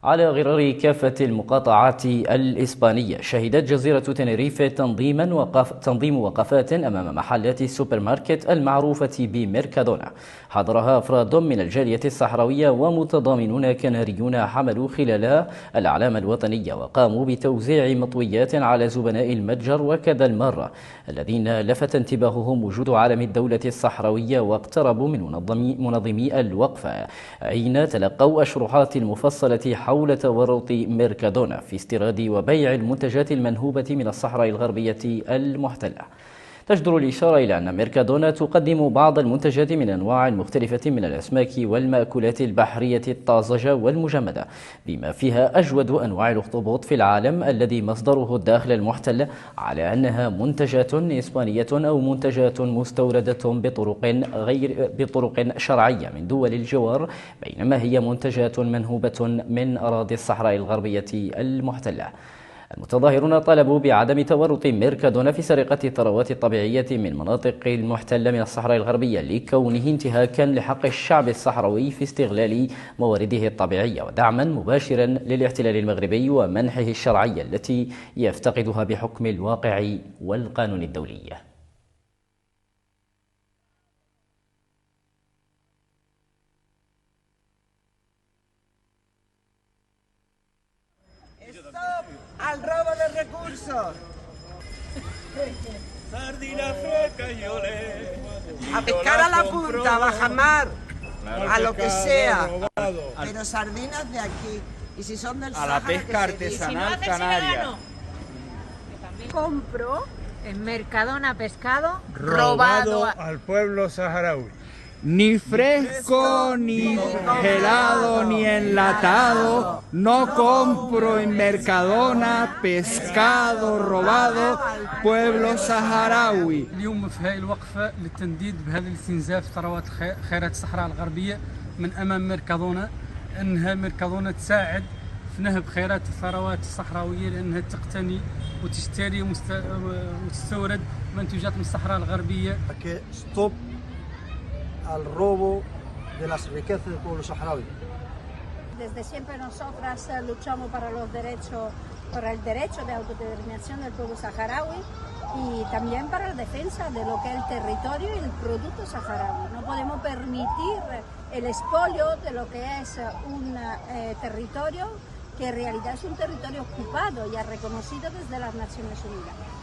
على غرار كافة المقاطعات الإسبانية، شهدت جزيرة تنريفة تنظيم وقفات أمام محلات السوبر ماركت المعروفة بميركادونا، حضرها أفراد من الجالية الصحراوية ومتضامنون كناريون حملوا خلالها الأعلام الوطنية وقاموا بتوزيع مطويات على زبناء المتجر وكذا المارة الذين لفت انتباههم وجود علم الدولة الصحراوية، واقتربوا من منظمي الوقفة حين تلقوا الشروحات المفصلة حول تورط ميركادونا في استيراد وبيع المنتجات المنهوبة من الصحراء الغربية المحتلة. تجدر الإشارة إلى أن ميركادونا تقدم بعض المنتجات من أنواع مختلفة من الأسماك والمأكولات البحرية الطازجة والمجمدة، بما فيها أجود أنواع الأخطبوط في العالم الذي مصدره الداخل المحتل، على أنها منتجات إسبانية أو منتجات مستوردة بطرق شرعية من دول الجوار، بينما هي منتجات منهوبة من أراضي الصحراء الغربية المحتلة. المتظاهرون طالبوا بعدم تورط ميركادونا في سرقة الثروات الطبيعية من مناطق المحتلة من الصحراء الغربية، لكونه انتهاكا لحق الشعب الصحراوي في استغلال موارده الطبيعية ودعما مباشرا للاحتلال المغربي ومنحه الشرعية التي يفتقدها بحكم الواقع والقانون الدولي. ¡Stop al robo de recursos! Sardina fresca y olé. A pescar a la punta, a bajamar, a lo que sea. Pero sardinas de aquí. Y si son del Sáhara, a la pesca artesanal canaria. Compro en Mercadona pescado robado al pueblo saharaui. Ni fresco, ni congelado, ni enlatado. No compro en Mercadona pescado robado pueblo saharaui. اليوم في هذه الوقفة للتنديد بهذا الاستنزاف ثروات خيرات الصحراء الغربية من أمام ميركادونا، أنها ميركادونا تساعد في نهب خيرات الثروات الصحراوية، لأنها تقتني وتشتري وتستورد منتجات من الصحراء الغربية. Stop al robo de las riquezas del pueblo saharaui. Desde siempre nosotras luchamos por el derecho de autodeterminación del pueblo saharaui y también para la defensa de lo que es el territorio y el producto saharaui. No podemos permitir el expolio de lo que es un territorio que en realidad es un territorio ocupado y reconocido desde las Naciones Unidas.